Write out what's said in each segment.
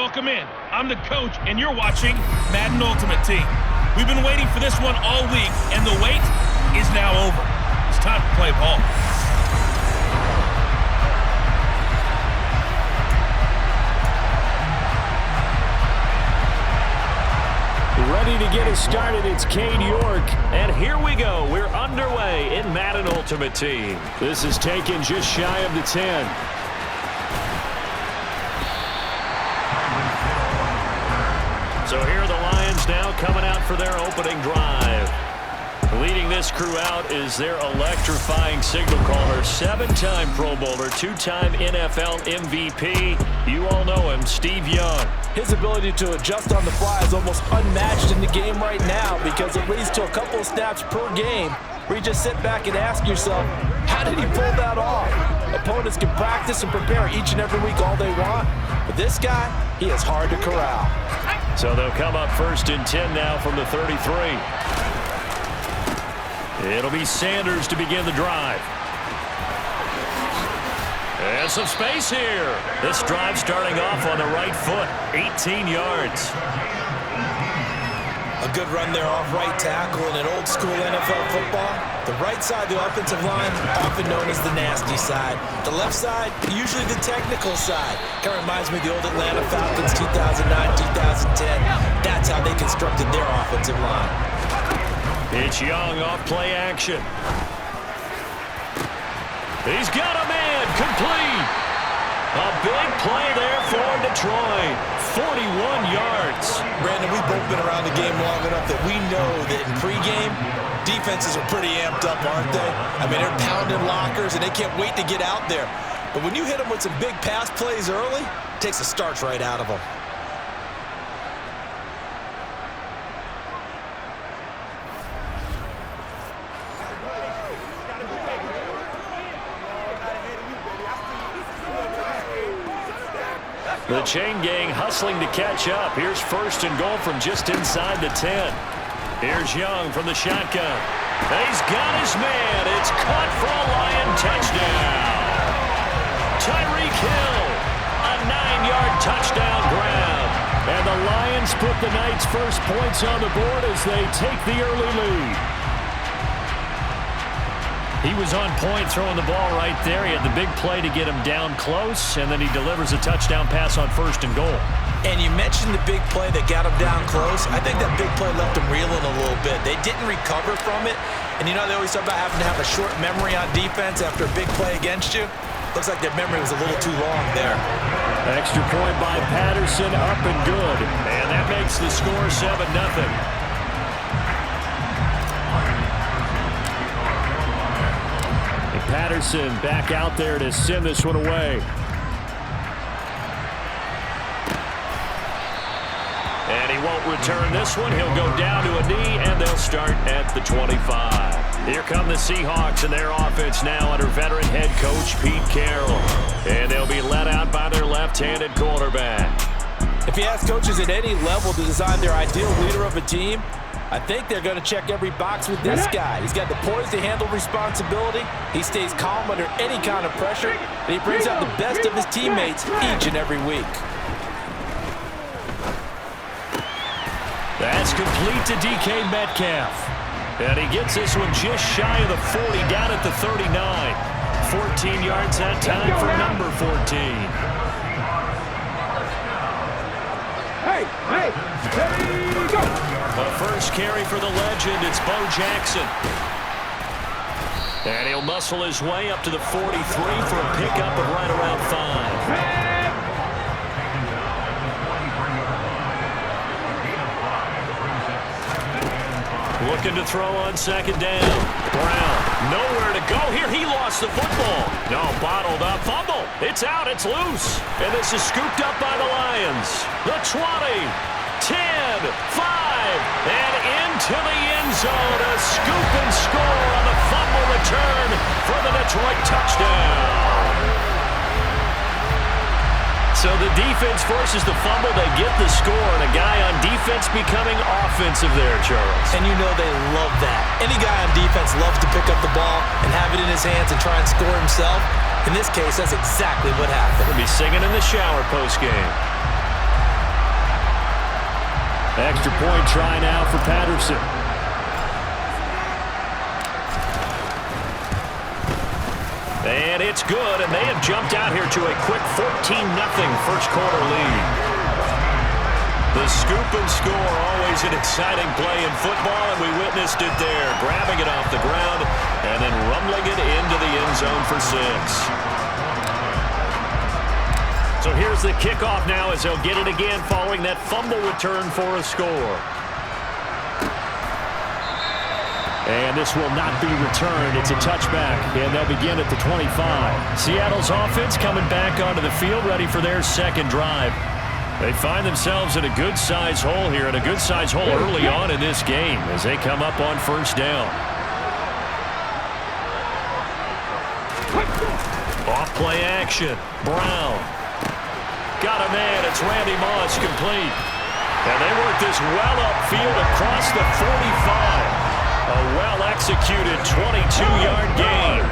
welcome in. I'm the coach, and you're watching Madden Ultimate Team. We've been waiting for this one all week, and the wait is now over. It's time to play ball. Ready to get us started, it's Cade York. And here we go. We're underway in Madden Ultimate Team. This is taken just shy of the 10. So here are the Lions now coming out for their opening drive. Leading this crew out is their electrifying signal caller, 7-time Pro Bowler, 2-time NFL MVP. You all know him, Steve Young. His ability to adjust on the fly is almost unmatched in the game right now because it leads to a couple of snaps per game where you just sit back and ask yourself, how did he pull that off? Opponents can practice and prepare each and every week all they want, but this guy, he is hard to corral. So they'll come up 1st and 10 now from the 33. It'll be Sanders to begin the drive. And some space here. This drive starting off on the right foot, 18 yards. A good run there off right tackle in an old school NFL football. The right side of the offensive line, often known as the nasty side. The left side, usually the technical side. Kind of reminds me of the old Atlanta Falcons 2009-2010. That's how they constructed their offensive line. It's Young off play action. He's got a man, complete. A big play there for Detroit. 41 yards. Brandon, we've both been around the game long enough that we know that in pregame, defenses are pretty amped up, aren't they? I mean, they're pounding lockers, and they can't wait to get out there. But when you hit them with some big pass plays early, it takes the starch right out of them. The chain gang hustling to catch up. Here's 1st and goal from just inside the 10. Here's Young from the shotgun. He's got his man. It's caught for a Lion touchdown. Tyreek Hill, a 9-yard touchdown grab. And the Lions put the Knights' first points on the board as they take the early lead. He was on point throwing the ball right there. He had the big play to get him down close, and then he delivers a touchdown pass on 1st and goal. And you mentioned the big play that got him down close. I think that big play left him reeling a little bit. They didn't recover from it. And you know, they always talk about having to have a short memory on defense after a big play against you. Looks like their memory was a little too long there. Extra point by Patterson, up and good. And that makes the score 7-0. Patterson back out there to send this one away. And he won't return this one. He'll go down to a knee, and they'll start at the 25. Here come the Seahawks and their offense now under veteran head coach Pete Carroll. And they'll be led out by their left-handed quarterback. If you ask coaches at any level to design their ideal leader of a team, I think they're going to check every box with this guy. He's got the poise to handle responsibility. He stays calm under any kind of pressure. And he brings out the best of his teammates each and every week. That's complete to DK Metcalf. And he gets this one just shy of the 40, down at the 39. 14 yards that time for number 14. Hey, go! A first carry for the legend, it's Bo Jackson. And he'll muscle his way up to the 43 for a pickup of right around 5. Looking to throw on 2nd down. Brown, nowhere to go here. He lost the football. No, bottled up. Fumble. It's out. It's loose. And this is scooped up by the Lions. The 20, 10, 5. And into the end zone, a scoop and score on the fumble return for the Detroit touchdown. So the defense forces the fumble, they get the score, and a guy on defense becoming offensive there, Charles. And you know they love that. Any guy on defense loves to pick up the ball and have it in his hands and try and score himself. In this case, that's exactly what happened. He'll be singing in the shower post-game. Extra point try now for Patterson. And it's good, and they have jumped out here to a quick 14-0 first quarter lead. The scoop and score, always an exciting play in football, and we witnessed it there, grabbing it off the ground and then rumbling it into the end zone for 6. So here's the kickoff now as they'll get it again following that fumble return for a score. And this will not be returned. It's a touchback, and they'll begin at the 25. Seattle's offense coming back onto the field, ready for their second drive. They find themselves in a good-sized hole here, and a good-sized hole early on in this game as they come up on first down. Off-play action. Brown. Got a man. It's Randy Moss complete. And they work this well upfield across the 45. A well-executed 22-yard gain.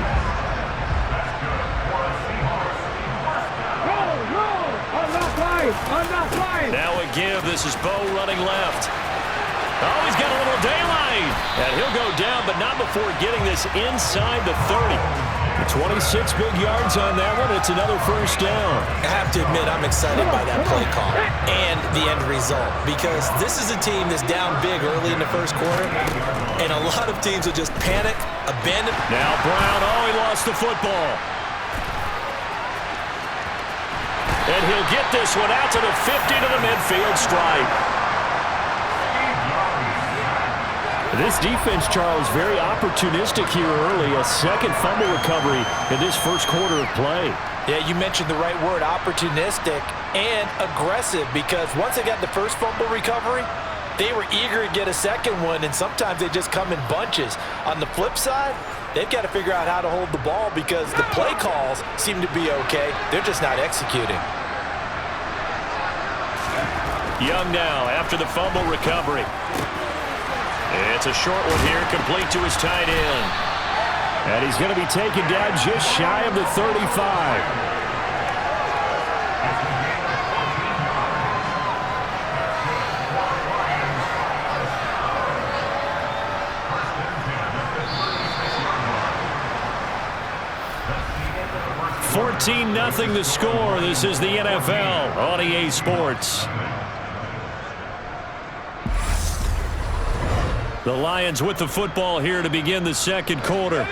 Now a give. This is Bo running left. Oh, he's got a little daylight. And he'll go down, but not before getting this inside the 30. 26 big yards on that one. It's another first down. I have to admit, I'm excited by that play call and the end result, because this is a team that's down big early in the first quarter, and a lot of teams will just panic, abandon. Now Brown, oh, he lost the football. And he'll get this one out to the 50 to the midfield stripe. This defense, Charles, very opportunistic here early. A second fumble recovery in this first quarter of play. Yeah, you mentioned the right word, opportunistic and aggressive, because once they got the first fumble recovery, they were eager to get a second one, and sometimes they just come in bunches. On the flip side, they've got to figure out how to hold the ball because the play calls seem to be okay. They're just not executing. Young now after the fumble recovery. It's a short one here, complete to his tight end. And he's going to be taken down just shy of the 35. (14-0) the score. This is the NFL on EA Sports. The Lions with the football here to begin the second quarter.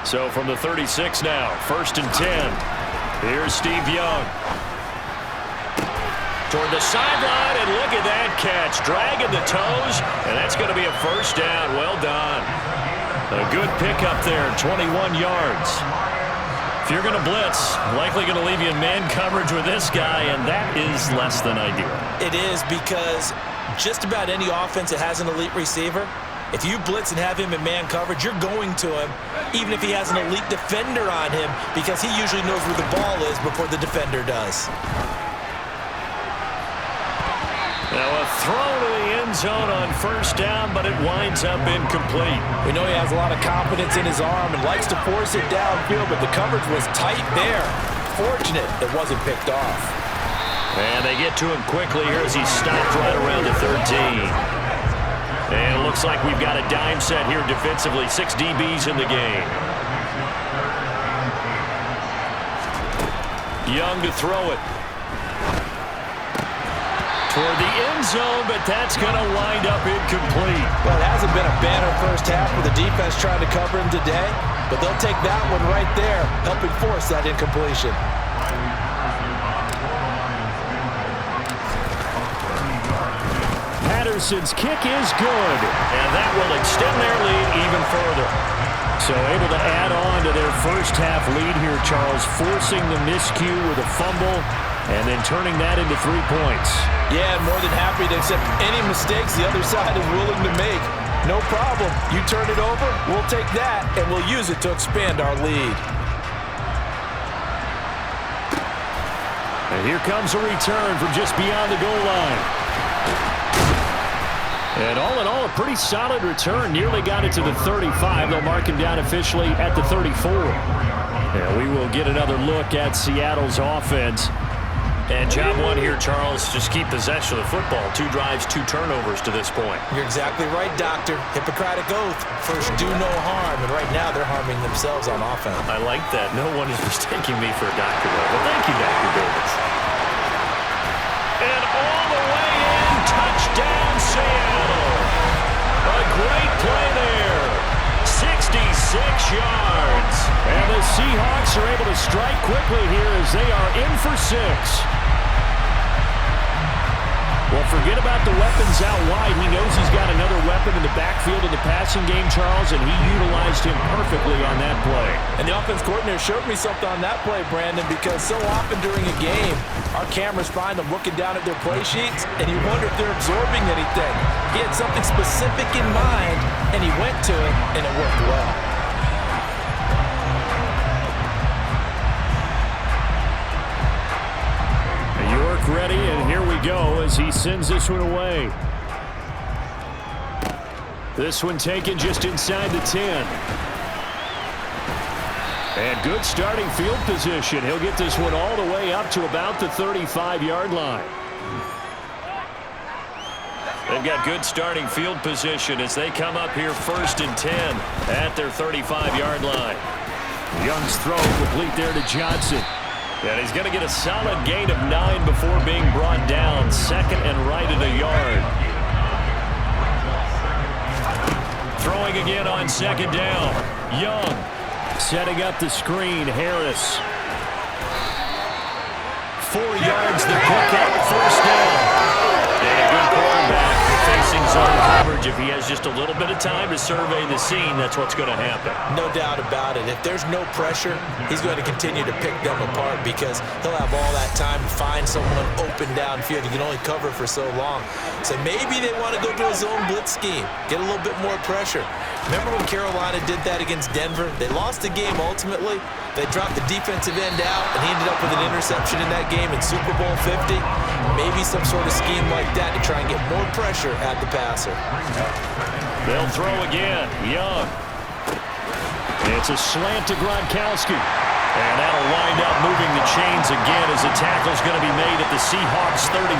So from the 36 now, 1st and 10. Here's Steve Young. Toward the sideline, and look at that catch. Dragging the toes, and that's going to be a first down. Well done. A good pickup there, 21 yards. If you're going to blitz, likely going to leave you in man coverage with this guy, and that is less than ideal. It is, because just about any offense that has an elite receiver, if you blitz and have him in man coverage, you're going to him, even if he has an elite defender on him, because he usually knows where the ball is before the defender does. Now a throw to the end zone on first down, but it winds up incomplete. We know he has a lot of confidence in his arm and likes to force it downfield, but the coverage was tight there. Fortunate it wasn't picked off. And they get to him quickly here as he's stopped right around the 13. And it looks like we've got a dime set here defensively. 6 DBs in the game. Young to throw it. Toward the end zone, but that's going to wind up incomplete. Well, it hasn't been a banner first half for the defense trying to cover him today, but they'll take that one right there, helping force that incompletion. Patterson's kick is good, and that will extend their lead even further. So able to add on to their first half lead here, Charles, forcing the miscue with a fumble and then turning that into 3 points. Yeah, and more than happy to accept any mistakes the other side is willing to make. No problem. You turn it over, we'll take that, and we'll use it to expand our lead. And here comes a return from just beyond the goal line. And all in all, a pretty solid return. Nearly got it to the 35. They'll mark him down officially at the 34. And we will get another look at Seattle's offense. And job one here, Charles, just keep possession of the football. 2 drives, 2 turnovers to this point. You're exactly right, Doctor. Hippocratic oath. First, do no harm. And right now, they're harming themselves on offense. I like that. No one is mistaking me for a doctor, though. But thank you, Dr. Davis. And all the way in, touchdown, Seattle. A great play there. 66 yards. And the Seahawks are able to strike quickly here as they are in for 6. Well, forget about the weapons out wide. He knows he's got another weapon in the backfield in the passing game, Charles, and he utilized him perfectly on that play. And the offense coordinator showed me something on that play, Brandon, because so often during a game, our cameras find them looking down at their play sheets, and you wonder if they're absorbing anything. He had something specific in mind, and he went to it, and it worked well. York ready, and here we go as he sends this one away. This one taken just inside the 10. And good starting field position. He'll get this one all the way up to about the 35-yard line. They've got good starting field position as they come up here 1st and 10 at their 35-yard line. Young's throw complete there to Johnson. And he's going to get a solid gain of 9 before being brought down. 2nd and right at a yard. Throwing again on 2nd down. Young setting up the screen. Harris. 4 yards the pickup. 1st down. And a good quarterback facing zone coverage. If he has just a little bit of time to survey the scene, that's what's going to happen. No doubt about it. If there's no pressure, he's going to continue to pick them apart because he'll have all that time to find someone open downfield. He can only cover for so long. So maybe they want to go to a zone blitz scheme, get a little bit more pressure. Remember when Carolina did that against Denver? They lost the game ultimately. They dropped the defensive end out, and he ended up with an interception in that game in Super Bowl 50. Maybe some sort of scheme like that to try and get more pressure at the passer. They'll throw again. Young. It's a slant to Gronkowski. And that'll wind up moving the chains again as the tackle's going to be made at the Seahawks 36.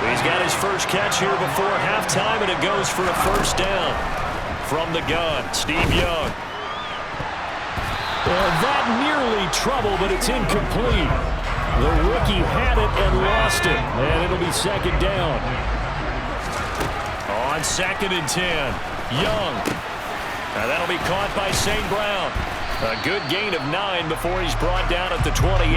He's got his first catch here before halftime, and it goes for a 1st down. From the gun, Steve Young. That nearly trouble, but it's incomplete. The rookie had it and lost it, and it'll be 2nd down. On 2nd and 10, Young. Now that'll be caught by St. Brown. A good gain of 9 before he's brought down at the 28.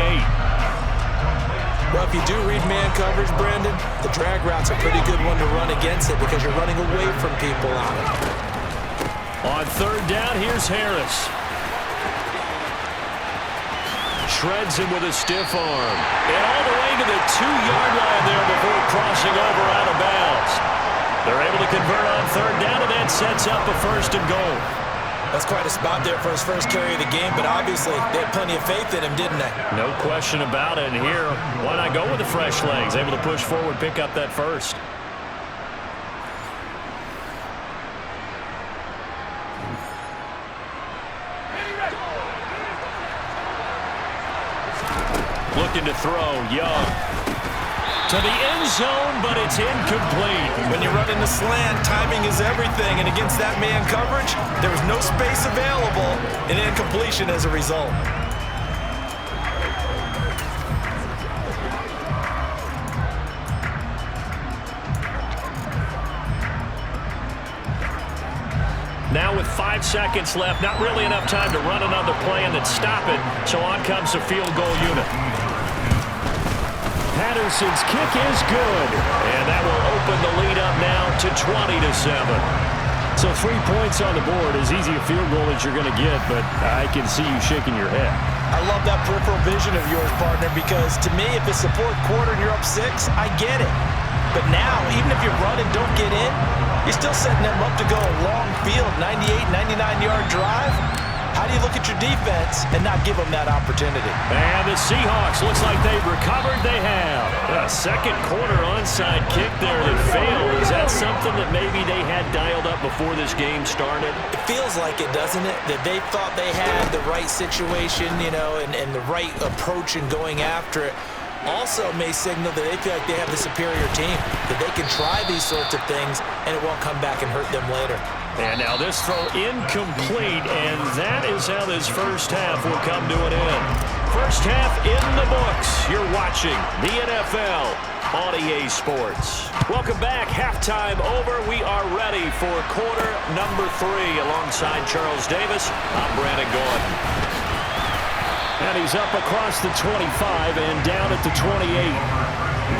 Well, if you do read man coverage, Brandon, the drag route's a pretty good one to run against it because you're running away from people on it. On 3rd down, here's Harris. Shreds him with a stiff arm. And all the way to the 2-yard line there before crossing over out of bounds. They're able to convert on 3rd down, and that sets up a 1st and goal. That's quite a spot there for his first carry of the game, but obviously they had plenty of faith in him, didn't they? No question about it. And here, why not go with the fresh legs? Able to push forward, pick up that 1st. Looking to throw, Young. To the end zone, but it's incomplete. When you run in the slant, timing is everything, and against that man coverage, there was no space available, and incompletion as a result. Now with 5 seconds left, not really enough time to run another play and then stop it, so on comes the field goal unit. Patterson's kick is good, and that will open the lead up now to 20-7. So 3 points on the board, as easy a field goal as you're going to get, but I can see you shaking your head. I love that peripheral vision of yours, partner, because to me, if it's the 4th quarter and you're up 6, I get it. But now, even if you run and don't get in, you're still setting them up to go a long field, 98, 99-yard drive. How do you look at your defense and not give them that opportunity? And the Seahawks, looks like they've recovered. They have. A 2nd quarter onside kick there that failed. Is that something that maybe they had dialed up before this game started? It feels like it, doesn't it? That they thought they had the right situation, you know, and the right approach in going after it. also may signal that they feel like they have the superior team, that they can try these sorts of things and it won't come back and hurt them later. And now this throw incomplete, and that is how this first half will come to an end. First half in the books. You're watching the NFL on EA Sports. Welcome back. Halftime over. We are ready for quarter number 3. Alongside Charles Davis, I'm Brandon Gordon. And he's up across the 25 and down at the 28.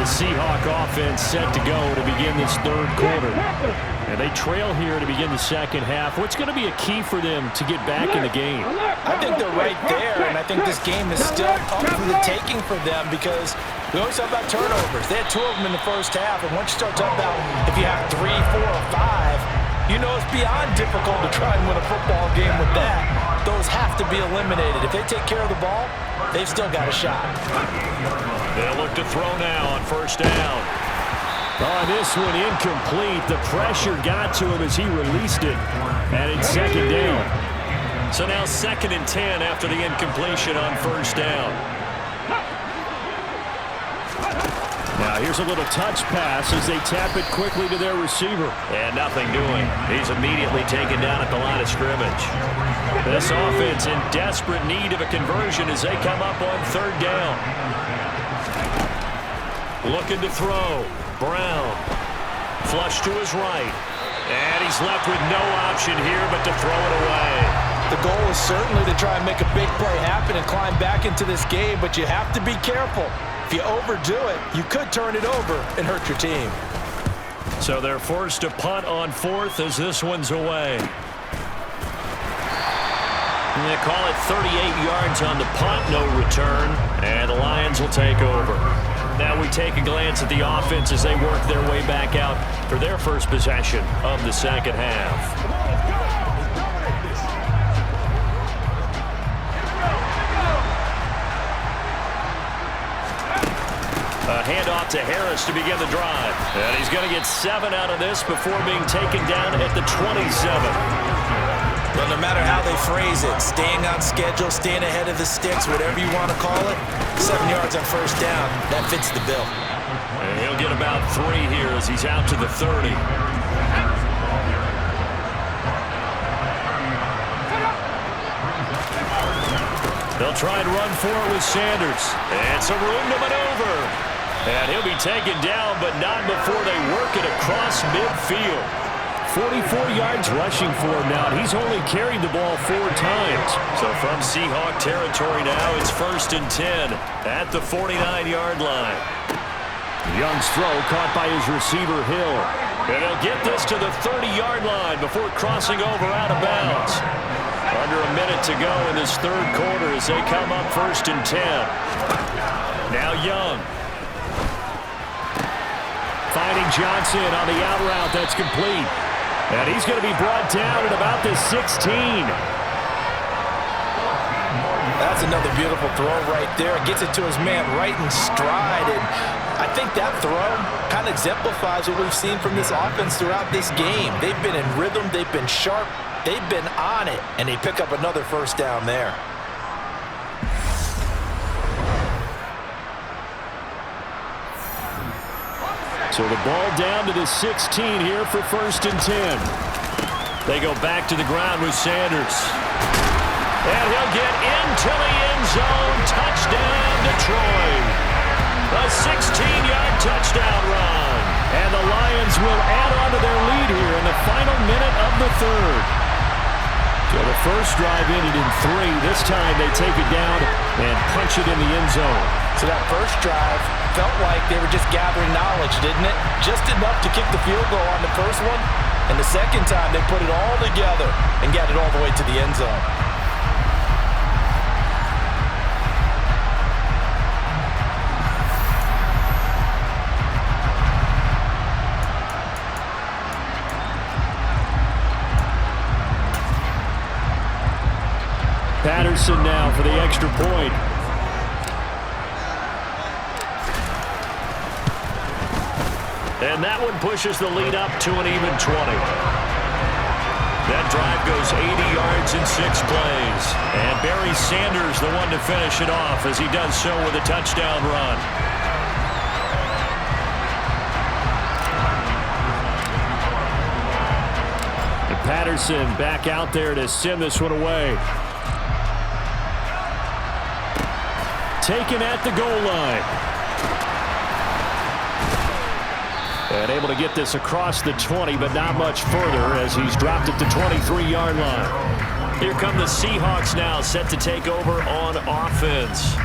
The Seahawk offense set to go to begin this third quarter. And they trail here to begin the second half. What's going to be a key for them to get back in the game? I think they're right there, and I think this game is still up for the taking for them because we always talk about turnovers. They had 2 of them in the first half, and once you start talking about if you have 3, 4, or 5, you know it's beyond difficult to try and win a football game with that. Those have to be eliminated. If they take care of the ball, they've still got a shot. They'll look to throw now on first down. Oh, this one incomplete. The pressure got to him as he released it. And it's second down. So now 2nd and 10 after the incompletion on first down. Now here's a little touch pass as they tap it quickly to their receiver. And nothing doing. He's immediately taken down at the line of scrimmage. This offense in desperate need of a conversion as they come up on third down. Looking to throw. Brown. Flush to his right. And he's left with no option here but to throw it away. The goal is certainly to try and make a big play happen and climb back into this game, but you have to be careful. If you overdo it, you could turn it over and hurt your team. So they're forced to punt on 4th as this one's away. And they call it 38 yards on the punt, no return, and the Lions will take over. Now we take a glance at the offense as they work their way back out for their first possession of the second half. A handoff to Harris to begin the drive. And he's going to get 7 out of this before being taken down at the 27. But no matter how they phrase it, staying on schedule, staying ahead of the sticks, whatever you want to call it, 7 yards on first down, that fits the bill. And he'll get about 3 here as he's out to the 30. They'll try and run for it with Sanders. And some room to maneuver. And he'll be taken down, but not before they work it across midfield. 44 yards rushing for him now. He's only carried the ball 4 times. So from Seahawk territory now, it's 1st and 10 at the 49-yard line. Young's throw caught by his receiver, Hill. And they'll get this to the 30-yard line before crossing over out of bounds. Under a minute to go in this third quarter as they come up 1st and 10. Now Young. Finding Johnson on the out route. That's complete. And he's going to be brought down at about the 16. That's another beautiful throw right there. Gets it to his man right in stride. And I think that throw kind of exemplifies what we've seen from this offense throughout this game. They've been in rhythm. They've been sharp. They've been on it. And they pick up another first down there. So the ball down to the 16 here for 1st and 10. They go back to the ground with Sanders. And he'll get into the end zone. Touchdown, Detroit. A 16-yard touchdown run. And the Lions will add on to their lead here in the final minute of the third. So the first drive ended in 3. This time they take it down and punch it in the end zone. So that first drive felt like they were just gathering knowledge, didn't it? Just enough to kick the field goal on the first one. And the second time they put it all together and got it all the way to the end zone. Patterson now for the extra point. And that one pushes the lead up to an even 20. That drive goes 80 yards in 6 plays. And Barry Sanders the one to finish it off as he does so with a touchdown run. Patterson back out there to send this one away. Taken at the goal line. And able to get this across the 20, but not much further as he's dropped at the 23-yard line. Here come the Seahawks now, set to take over on offense.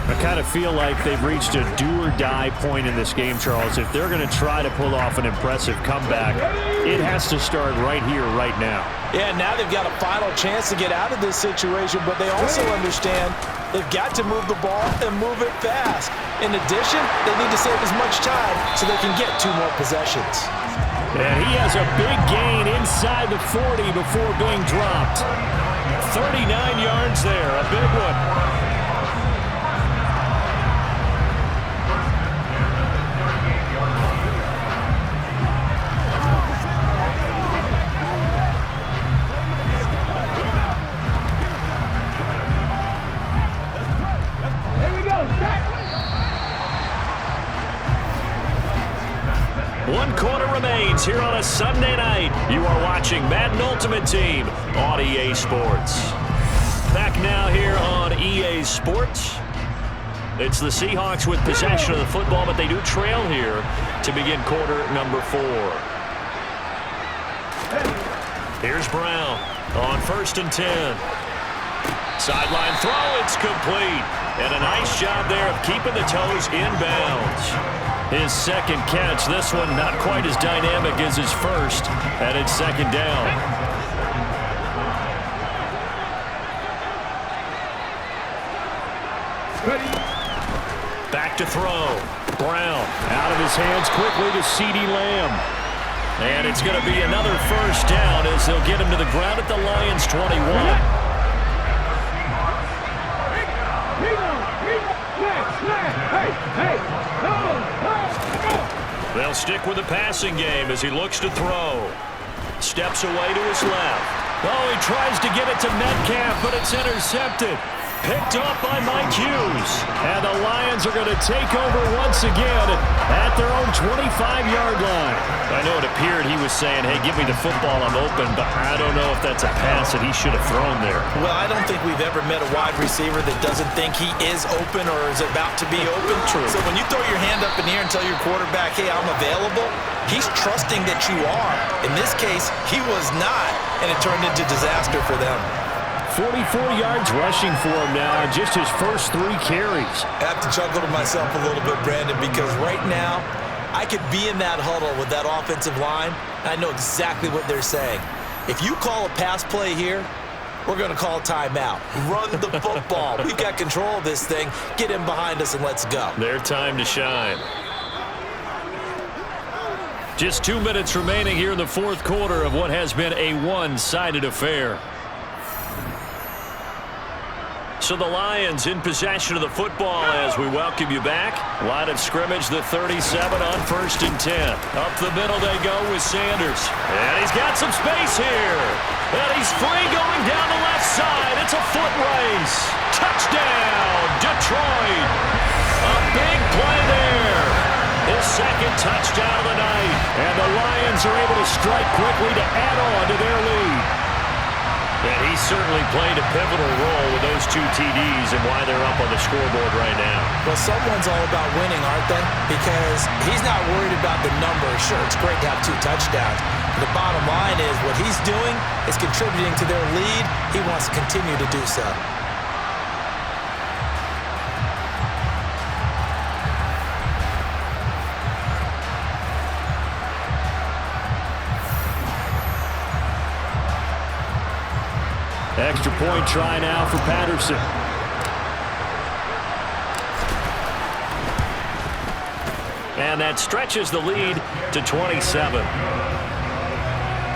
I kind of feel like they've reached a do-or-die point in this game, Charles. If they're going to try to pull off an impressive comeback, it has to start right here, right now. Yeah, now they've got a final chance to get out of this situation, but they also understand they've got to move the ball and move it fast. In addition, they need to save as much time so they can get 2 more possessions. And he has a big gain inside the 40 before being dropped. 39 yards there, a big one. Here on a Sunday night, you are watching Madden Ultimate Team on EA Sports. Back now here on EA Sports. It's the Seahawks with possession of the football, but they do trail here to begin quarter number 4. Here's Brown on 1st and 10. Sideline throw, it's complete. And a nice job there of keeping the toes in bounds. His second catch, this one not quite as dynamic as his first, and it's 2nd down. Back to throw. Brown out of his hands quickly to CeeDee Lamb. And it's going to be another 1st down as they'll get him to the ground at the Lions' 21. They'll stick with the passing game as he looks to throw. Steps away to his left. Oh, he tries to get it to Metcalf, but it's intercepted. Picked up by Mike Hughes. And the Lions are going to take over once again at their own 25-yard line. I know it appeared he was saying, hey, give me the football, I'm open, but I don't know if that's a pass that he should have thrown there. Well, I don't think we've ever met a wide receiver that doesn't think he is open or is about to be open. True. So when you throw your hand up in the air and tell your quarterback, hey, I'm available, he's trusting that you are. In this case, he was not, and it turned into disaster for them. 44 yards rushing for him now in just his first 3 carries. I have to chuckle to myself a little bit, Brandon, because right now I could be in that huddle with that offensive line, and I know exactly what they're saying. If you call a pass play here, we're going to call a timeout. Run the football. We've got control of this thing. Get in behind us and let's go. Their time to shine. Just 2 minutes remaining here in the 4th quarter of what has been a one-sided affair. So the Lions in possession of the football as we welcome you back. Line of scrimmage, the 37 on 1st and 10. Up the middle they go with Sanders. And he's got some space here. And he's free going down the left side. It's a foot race. Touchdown, Detroit. A big play there. His 2nd touchdown of the night. And the Lions are able to strike quickly to add on to their lead. And he certainly played a pivotal role with those 2 TDs and why they're up on the scoreboard right now. Well, someone's all about winning, aren't they? Because he's not worried about the number. Sure, it's great to have 2 touchdowns. But the bottom line is what he's doing is contributing to their lead. He wants to continue to do so. Extra point try now for Patterson. And that stretches the lead to 27.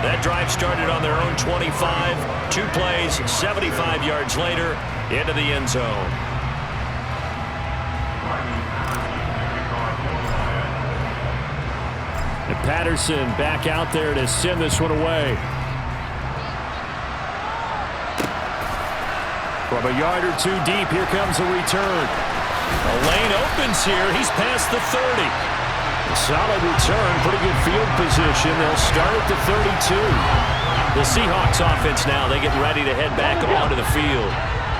That drive started on their own 25. 2 plays, 75 yards later, into the end zone. And Patterson back out there to send this one away. From a yard or 2 deep, here comes a return. A lane opens here. He's past the 30. A solid return, pretty good field position. They'll start at the 32. The Seahawks offense now, they get ready to head back onto the field.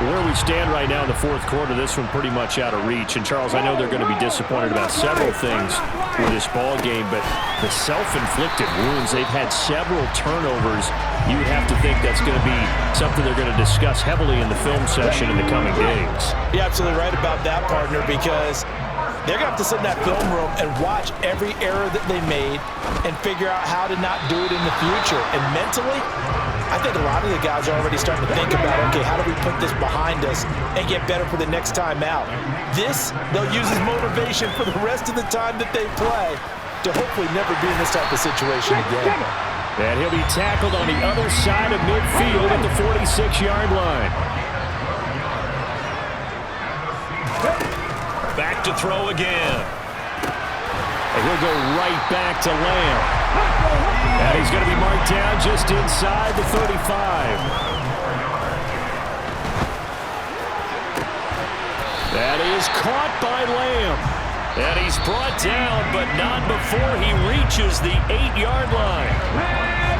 Where we stand right now in the fourth quarter, this one pretty much out of reach. And, Charles, I know they're going to be disappointed about several things with this ball game, but the self-inflicted wounds, they've had several turnovers. You have to think that's going to be something they're going to discuss heavily in the film session in the coming days. You're absolutely right about that, partner, because they're going to have to sit in that film room and watch every error that they made and figure out how to not do it in the future. And mentally, I think a lot of the guys are already starting to think about, okay, how do we put this behind us and get better for the next time out? This, they'll use as motivation for the rest of the time that they play to hopefully never be in this type of situation again. And he'll be tackled on the other side of midfield at the 46-yard line. Back to throw again. And he'll go right back to Lamb. And he's going to be marked down just inside the 35. That is caught by Lamb. And he's brought down, but not before he reaches the 8-yard line.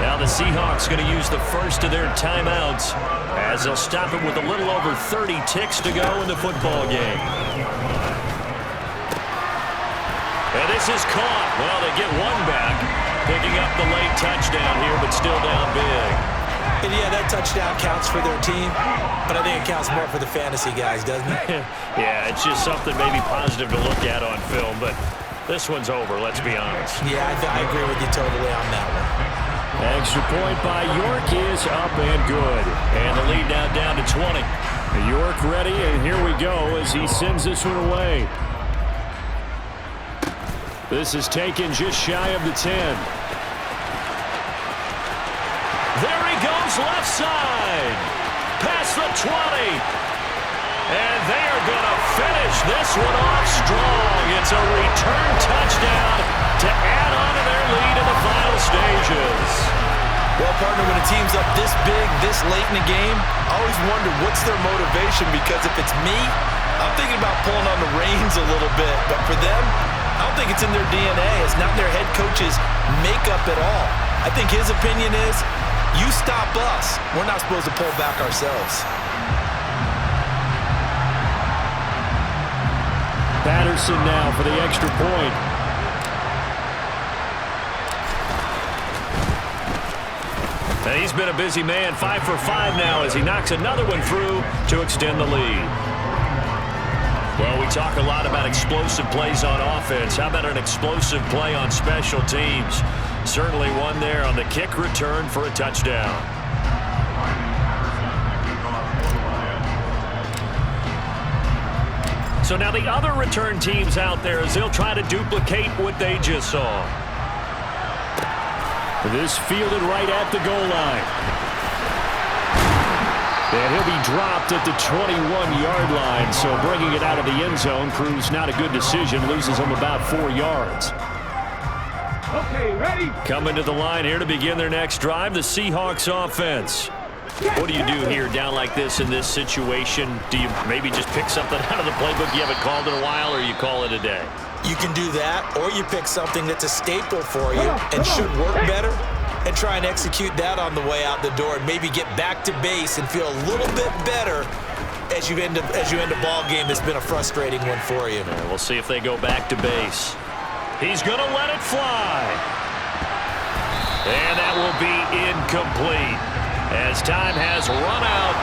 Now the Seahawks going to use the first of their timeouts as they'll stop it with a little over 30 ticks to go in the football game. And this is caught. Well, they get one back, picking up the late touchdown here, but still down big. And yeah, that touchdown counts for their team, but I think it counts more for the fantasy guys, doesn't it? Yeah, it's just something maybe positive to look at on film, but this one's over, let's be honest. Yeah, I agree with you totally on that one. Extra point by York is up and good. And the lead now down to 20. York ready, and here we go as he sends this one away. This is taken just shy of the 10. There he goes left side. Past the 20. And they are going to finish this one off strong. It's a return touchdown to add on to their lead in the final stages. Well, partner, when a team's up this big, this late in the game, I always wonder what's their motivation, because if it's me, I'm thinking about pulling on the reins a little bit. But for them, I don't think it's in their DNA. It's not in their head coach's makeup at all. I think his opinion is, you stop us. We're not supposed to pull back ourselves. Patterson now for the extra point. And he's been a busy man, 5 for 5 now as he knocks another one through to extend the lead. Well, we talk a lot about explosive plays on offense. How about an explosive play on special teams? Certainly one there on the kick return for a touchdown. So now the other return teams out there as they'll try to duplicate what they just saw. This fielded right at the goal line. And he'll be dropped at the 21-yard line, so bringing it out of the end zone proves not a good decision, loses him about 4 yards. Okay, ready? Coming to the line here to begin their next drive, the Seahawks offense. What do you do here down like this in this situation? Do you maybe just pick something out of the playbook you haven't called in a while, or you call it a day? You can do that, or you pick something that's a staple for you and should work better, and try and execute that on the way out the door, and maybe get back to base and feel a little bit better as you end a ball game that's been a frustrating one for you. Yeah, we'll see if they go back to base. He's going to let it fly. And that will be incomplete as time has run out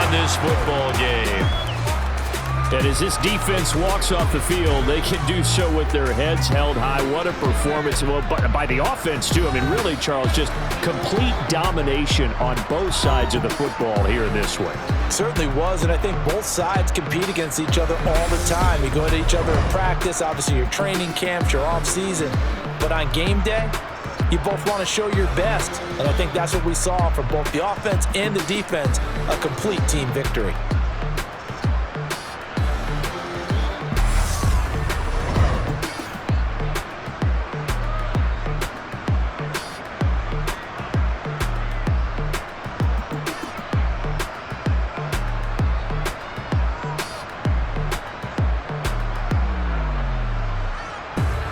on this football game. And as this defense walks off the field, they can do so with their heads held high. What a performance. Well, by the offense, too. I mean, really, Charles, just complete domination on both sides of the football here in this one. Certainly was, and I think both sides compete against each other all the time. You go into each other in practice, obviously your training camps, your off-season. But on game day, you both want to show your best. And I think that's what we saw from both the offense and the defense, a complete team victory.